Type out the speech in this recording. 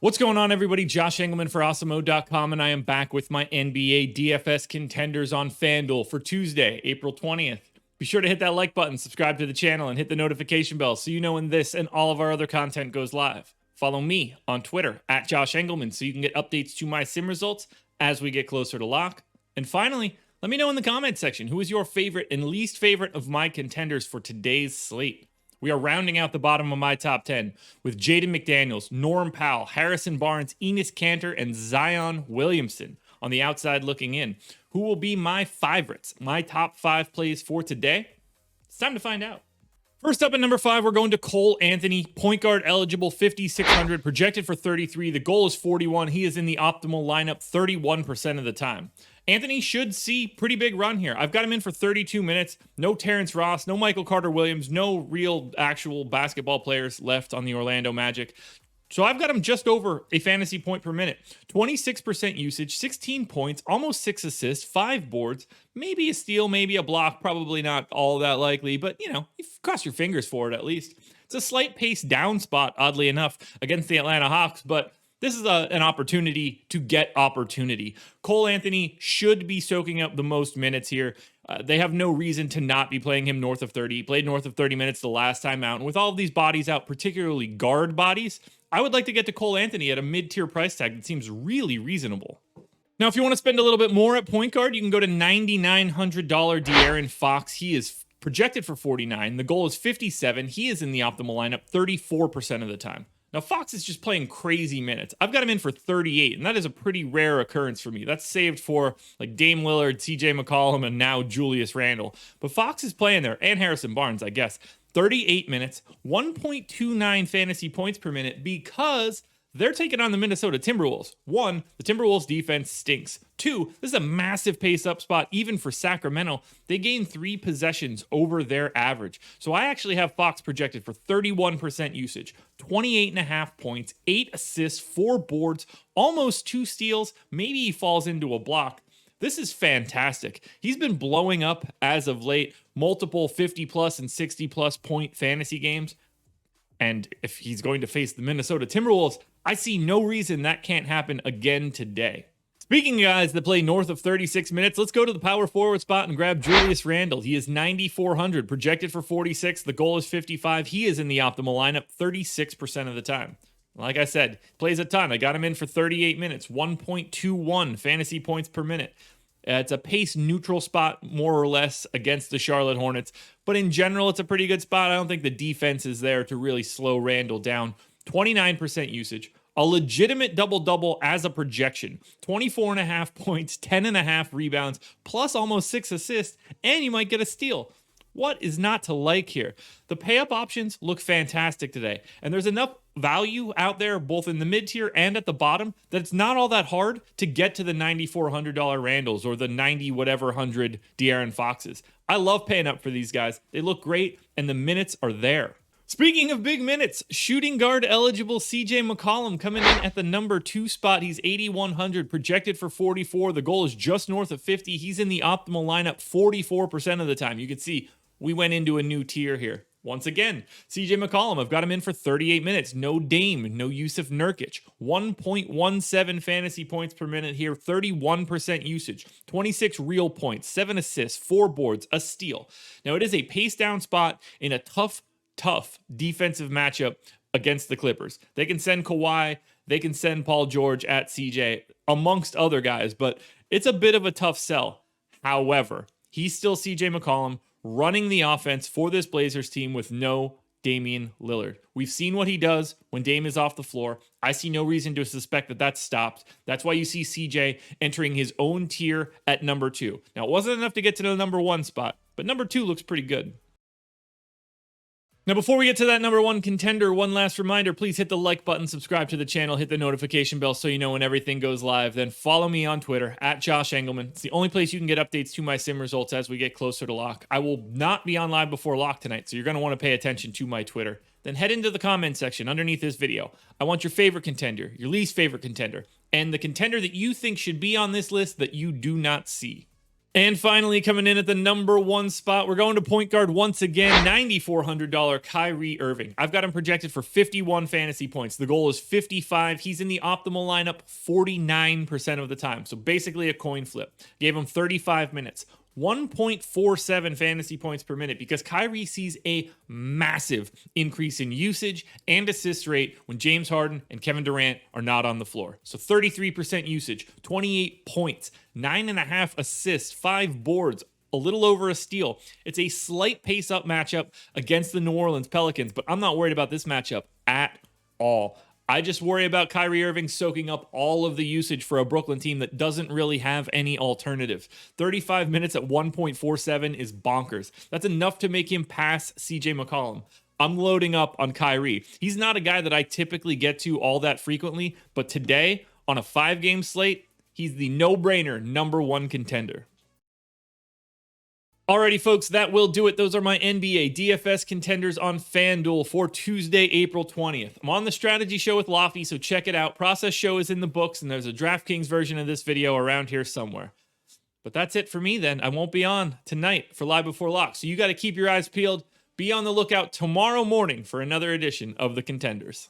What's going on, everybody? Josh Engleman for Awesemo.com, and I am back with my NBA DFS contenders on FanDuel for Tuesday, April 20th. Be sure to hit that like button, subscribe to the channel, and hit the notification bell so you know when this and all of our other content goes live. Follow me on Twitter at Josh Engleman so you can get updates to my sim results as we get closer to lock. And finally, let me know in the comment section who is your favorite and least favorite of my contenders for today's slate. We are rounding out the bottom of my top 10 with Jaden McDaniels, Norm Powell, Harrison Barnes, Enes Kanter, and Zion Williamson on the outside looking in. Who will be my favorites, my top 5 plays for today? It's time to find out. First up at number 5, we're going to Cole Anthony, point guard eligible, 5,600, projected for 33. The goal is 41. He is in the optimal lineup 31% of the time. Anthony should see pretty big run here. I've got him in for 32 minutes. No Terrence Ross, no Michael Carter-Williams, no real actual basketball players left on the Orlando Magic. So I've got him just over a fantasy point per minute. 26% usage, 16 points, almost 6 assists, 5 boards, maybe a steal, maybe a block, probably not all that likely, but you cross your fingers for it at least. It's a slight pace down spot, oddly enough, against the Atlanta Hawks, but this is an opportunity to get opportunity. Cole Anthony should be soaking up the most minutes here. They have no reason to not be playing him north of 30. He played north of 30 minutes the last time out. And with all of these bodies out, particularly guard bodies, I would like to get to Cole Anthony at a mid-tier price tag that seems really reasonable. Now, if you want to spend a little bit more at point guard, you can go to $9,900 DeAaron Fox. He is projected for 49. The goal is 57. He is in the optimal lineup 34% of the time. Now, Fox is just playing crazy minutes. I've got him in for 38, and that is a pretty rare occurrence for me. That's saved for like Dame Lillard, CJ McCollum, and now Julius Randle. But Fox is playing there, and Harrison Barnes, I guess. 38 minutes, 1.29 fantasy points per minute because they're taking on the Minnesota Timberwolves. 1, the Timberwolves defense stinks. 2, this is a massive pace up spot even for Sacramento. They gain 3 possessions over their average. So I actually have Fox projected for 31% usage, 28.5 points, 8 assists, 4 boards, almost 2 steals. Maybe he falls into a block. This is fantastic. He's been blowing up as of late, multiple 50-plus and 60-plus point fantasy games. And if he's going to face the Minnesota Timberwolves, I see no reason that can't happen again today. Speaking of guys that play north of 36 minutes, let's go to the power forward spot and grab Julius Randle. He is 9,400, projected for 46. The goal is 55. He is in the optimal lineup 36% of the time. Like I said, plays a ton. I got him in for 38 minutes, 1.21 fantasy points per minute. It's a pace neutral spot, more or less, against the Charlotte Hornets. But in general, it's a pretty good spot. I don't think the defense is there to really slow Randle down. 29% usage. A legitimate double-double as a projection. 24.5 points, 10.5 rebounds, plus almost 6 assists, and you might get a steal. What is not to like here? The pay-up options look fantastic today, and there's enough value out there, both in the mid-tier and at the bottom, that it's not all that hard to get to the $9,400 Randles or the 90-whatever hundred DeAaron Foxes. I love paying up for these guys. They look great, and the minutes are there. Speaking of big minutes, shooting guard eligible CJ McCollum coming in at the number 2 spot. He's 8,100, projected for 44. The goal is just north of 50. He's in the optimal lineup 44% of the time. You can see we went into a new tier here. Once again, CJ McCollum, I've got him in for 38 minutes. No Dame, no Yusuf Nurkic. 1.17 fantasy points per minute here, 31% usage, 26 real points, 7 assists, 4 boards, a steal. Now, it is a pace down spot in a tough defensive matchup against the Clippers. They can send Kawhi, they can send Paul George at CJ, amongst other guys, but it's a bit of a tough sell. However, he's still CJ McCollum, running the offense for this Blazers team with no Damian Lillard. We've seen what he does when Dame is off the floor. I see no reason to suspect that that's stopped. That's why you see CJ entering his own tier at number 2. Now, it wasn't enough to get to the number 1 spot, but number 2 looks pretty good. Now, before we get to that number 1 contender, one last reminder, please hit the like button, subscribe to the channel, hit the notification bell so you know when everything goes live. Then follow me on Twitter, at Josh Engleman. It's the only place you can get updates to my sim results as we get closer to lock. I will not be on live before lock tonight, so you're going to want to pay attention to my Twitter. Then head into the comment section underneath this video. I want your favorite contender, your least favorite contender, and the contender that you think should be on this list that you do not see. And finally, coming in at the number 1 spot, we're going to point guard once again, $9,400 Kyrie Irving. I've got him projected for 51 fantasy points. The goal is 55. He's in the optimal lineup 49% of the time. So basically a coin flip. Gave him 35 minutes. 1.47 fantasy points per minute because Kyrie sees a massive increase in usage and assist rate when James Harden and Kevin Durant are not on the floor. So 33% usage, 28 points, 9.5 assists, 5 boards, a little over a steal. It's a slight pace up matchup against the New Orleans Pelicans, but I'm not worried about this matchup at all. I just worry about Kyrie Irving soaking up all of the usage for a Brooklyn team that doesn't really have any alternative. 35 minutes at 1.47 is bonkers. That's enough to make him pass CJ McCollum. I'm loading up on Kyrie. He's not a guy that I typically get to all that frequently, but today, on a 5-game slate, he's the no-brainer number 1 contender. Alrighty, folks, that will do it. Those are my NBA DFS contenders on FanDuel for Tuesday, April 20th. I'm on the strategy show with Lofty, so check it out. Process show is in the books, and there's a DraftKings version of this video around here somewhere. But that's it for me then. I won't be on tonight for Live Before Lock, so you got to keep your eyes peeled. Be on the lookout tomorrow morning for another edition of the Contenders.